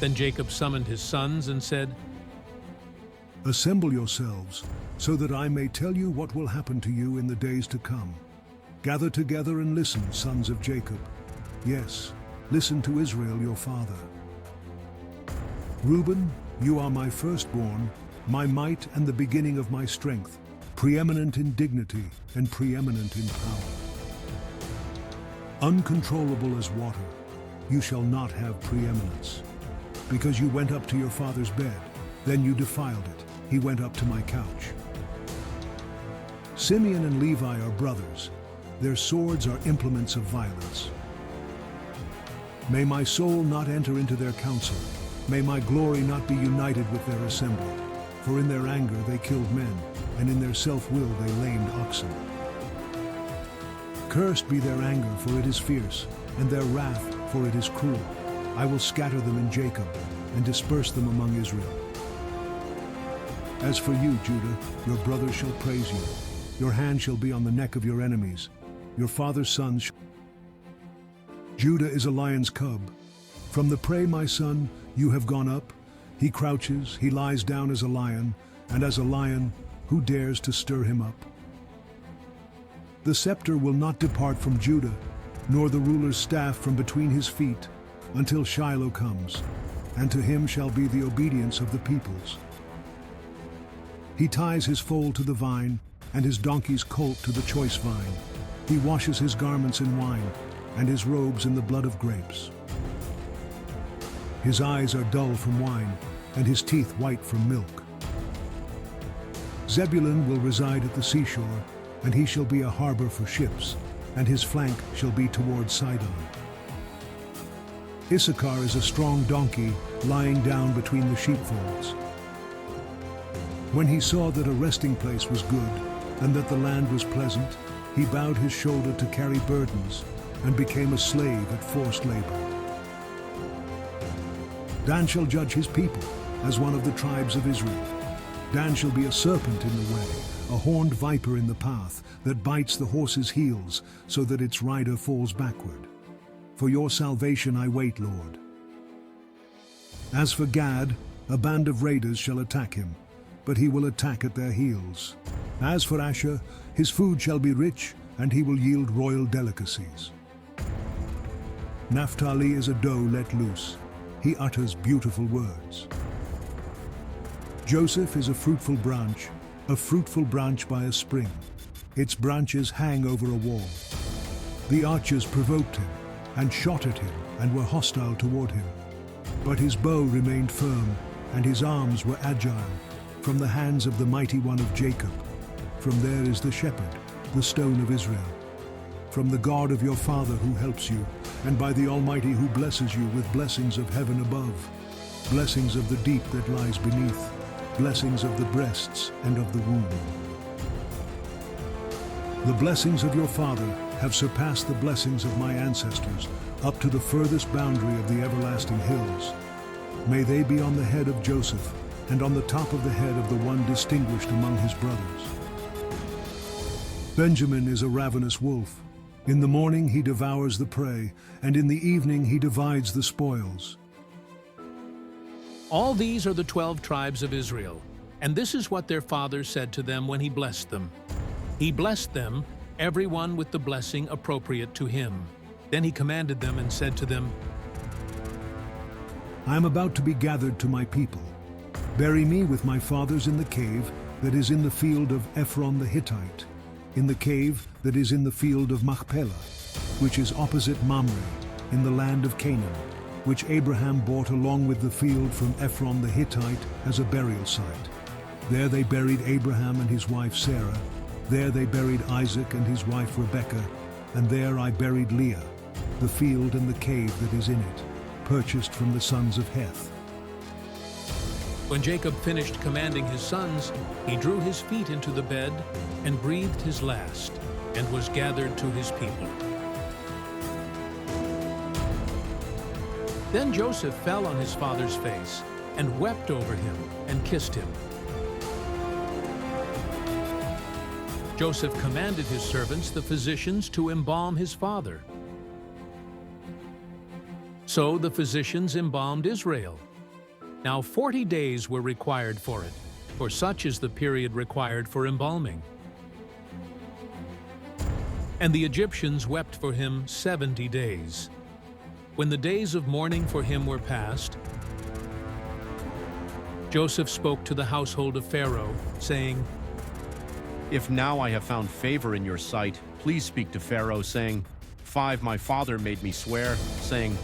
Then Jacob summoned his sons and said, Assemble yourselves, so that I may tell you what will happen to you in the days to come. Gather together and listen, sons of Jacob. Yes, listen to Israel your father. Reuben, you are my firstborn, my might and the beginning of my strength, preeminent in dignity and preeminent in power. Uncontrollable as water, you shall not have preeminence. Because you went up to your father's bed, then you defiled it. He went up to my couch. Simeon and Levi are brothers. Their swords are implements of violence. May my soul not enter into their counsel. May my glory not be united with their assembly. For in their anger they killed men, and in their self-will they lamed oxen. Cursed be their anger, for it is fierce, and their wrath, for it is cruel. I will scatter them in Jacob, and disperse them among Israel. As for you, Judah, your brothers shall praise you. Your hand shall be on the neck of your enemies. Your father's sons. Judah is a lion's cub. From the prey, my son, you have gone up. He crouches, he lies down as a lion, and as a lion, who dares to stir him up? The scepter will not depart from Judah, nor the ruler's staff from between his feet, until Shiloh comes, and to him shall be the obedience of the peoples. He ties his foal to the vine, and his donkey's colt to the choice vine. He washes his garments in wine, and his robes in the blood of grapes. His eyes are dull from wine, and his teeth white from milk. Zebulun will reside at the seashore, and he shall be a harbor for ships, and his flank shall be toward Sidon. Issachar is a strong donkey, lying down between the sheepfolds. When he saw that a resting place was good, and that the land was pleasant, he bowed his shoulder to carry burdens, and became a slave at forced labor. Dan shall judge his people, as one of the tribes of Israel. Dan shall be a serpent in the way, a horned viper in the path, that bites the horse's heels, so that its rider falls backward. For your salvation I wait, Lord. As for Gad, a band of raiders shall attack him, but he will attack at their heels. As for Asher, his food shall be rich, and he will yield royal delicacies. Naphtali is a doe let loose. He utters beautiful words. Joseph is a fruitful branch by a spring. Its branches hang over a wall. The archers provoked him, and shot at him, and were hostile toward him. But his bow remained firm, and his arms were agile, from the hands of the mighty one of Jacob. From there is the shepherd, the stone of Israel. From the God of your father who helps you, and by the Almighty who blesses you with blessings of heaven above, blessings of the deep that lies beneath, blessings of the breasts and of the womb. The blessings of your father have surpassed the blessings of my ancestors, up to the furthest boundary of the everlasting hills. May they be on the head of Joseph, and on the top of the head of the one distinguished among his brothers. Benjamin is a ravenous wolf. In the morning he devours the prey, and in the evening he divides the spoils. All these are the 12 tribes of Israel, and this is what their father said to them when he blessed them. He blessed them, everyone with the blessing appropriate to him. Then he commanded them and said to them, I am about to be gathered to my people. Bury me with my fathers in the cave that is in the field of Ephron the Hittite, in the cave that is in the field of Machpelah, which is opposite Mamre, in the land of Canaan, which Abraham bought along with the field from Ephron the Hittite as a burial site. There they buried Abraham and his wife Sarah. There they buried Isaac and his wife Rebekah, and there I buried Leah, the field and the cave that is in it, purchased from the sons of Heth. When Jacob finished commanding his sons, he drew his feet into the bed and breathed his last, and was gathered to his people. Then Joseph fell on his father's face, and wept over him, and kissed him. Joseph commanded his servants, the physicians, to embalm his father. So the physicians embalmed Israel, Now 40 days were required for it, for such is the period required for embalming. And the Egyptians wept for him 70 days. When the days of mourning for him were past, Joseph spoke to the household of Pharaoh, saying, If now I have found favor in your sight, please speak to Pharaoh, saying, 5 My father made me swear, saying,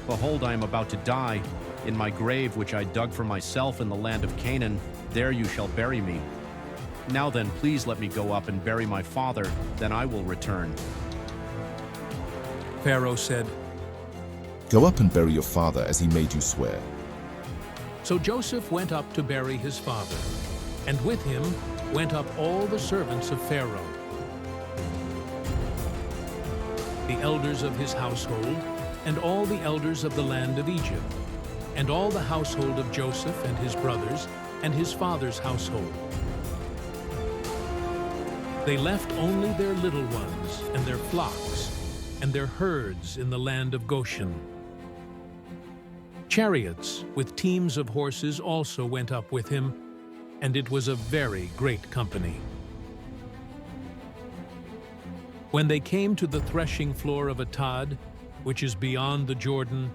Behold, I am about to die. In my grave, which I dug for myself in the land of Canaan, there you shall bury me. Now then, please let me go up and bury my father, then I will return. Pharaoh said, Go up and bury your father as he made you swear. So Joseph went up to bury his father, and with him went up all the servants of Pharaoh, the elders of his household, and all the elders of the land of Egypt, and all the household of Joseph and his brothers, and his father's household. They left only their little ones, and their flocks, and their herds in the land of Goshen. Chariots with teams of horses also went up with him, and it was a very great company. When they came to the threshing floor of Atad, which is beyond the Jordan,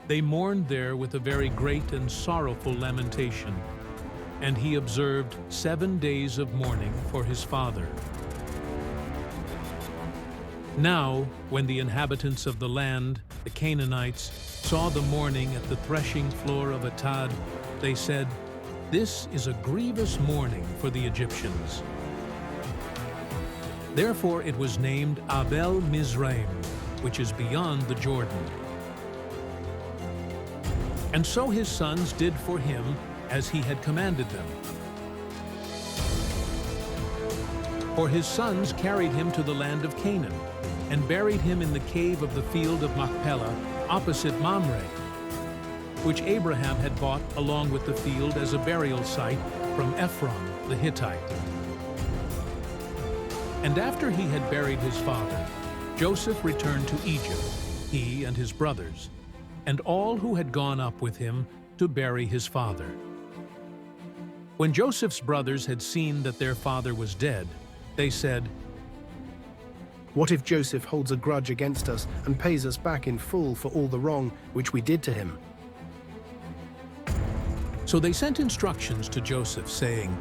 they mourned there with a very great and sorrowful lamentation. And he observed 7 days of mourning for his father. Now, when the inhabitants of the land, the Canaanites, saw the mourning at the threshing floor of Atad, they said, This is a grievous mourning for the Egyptians. Therefore it was named Abel Mizraim, which is beyond the Jordan. And so his sons did for him as he had commanded them. For his sons carried him to the land of Canaan, and buried him in the cave of the field of Machpelah, opposite Mamre, which Abraham had bought along with the field as a burial site from Ephron the Hittite. And after he had buried his father, Joseph returned to Egypt, he and his brothers, and all who had gone up with him to bury his father. When Joseph's brothers had seen that their father was dead, they said, What if Joseph holds a grudge against us and pays us back in full for all the wrong which we did to him? So they sent instructions to Joseph, saying,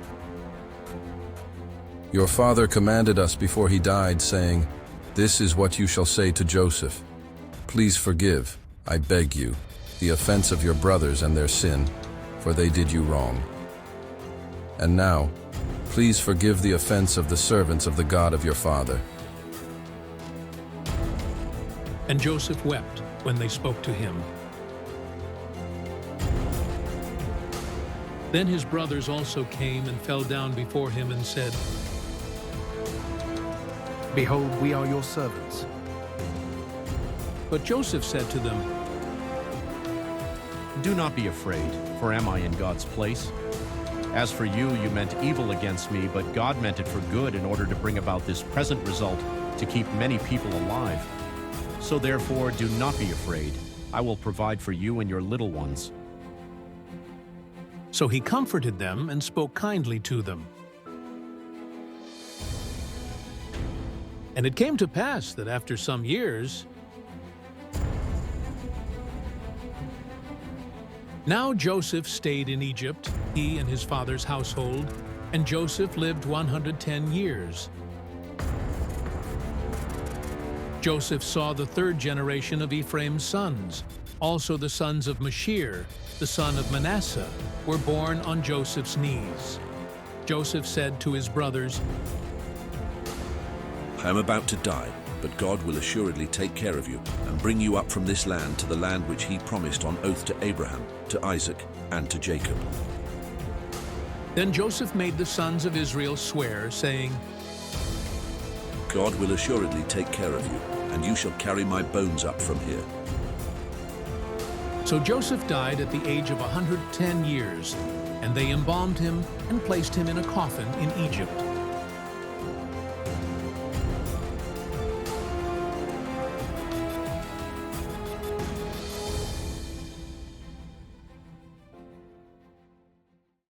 Your father commanded us before he died, saying, This is what you shall say to Joseph. Please forgive, I beg you, the offense of your brothers and their sin, for they did you wrong. And now, please forgive the offense of the servants of the God of your father. And Joseph wept when they spoke to him. Then his brothers also came and fell down before him and said, Behold, we are your servants. But Joseph said to them, Do not be afraid, for am I in God's place? As for you, you meant evil against me, but God meant it for good in order to bring about this present result, to keep many people alive. So therefore, do not be afraid. I will provide for you and your little ones. So he comforted them and spoke kindly to them. And it came to pass that after some years, now Joseph stayed in Egypt, he and his father's household, and Joseph lived 110 years. Joseph saw the third generation of Ephraim's sons. Also the sons of Mashir, the son of Manasseh, were born on Joseph's knees. Joseph said to his brothers, I am about to die, but God will assuredly take care of you and bring you up from this land to the land which he promised on oath to Abraham, to Isaac, and to Jacob. Then Joseph made the sons of Israel swear, saying, God will assuredly take care of you, and you shall carry my bones up from here. So Joseph died at the age of 110 years, and they embalmed him and placed him in a coffin in Egypt.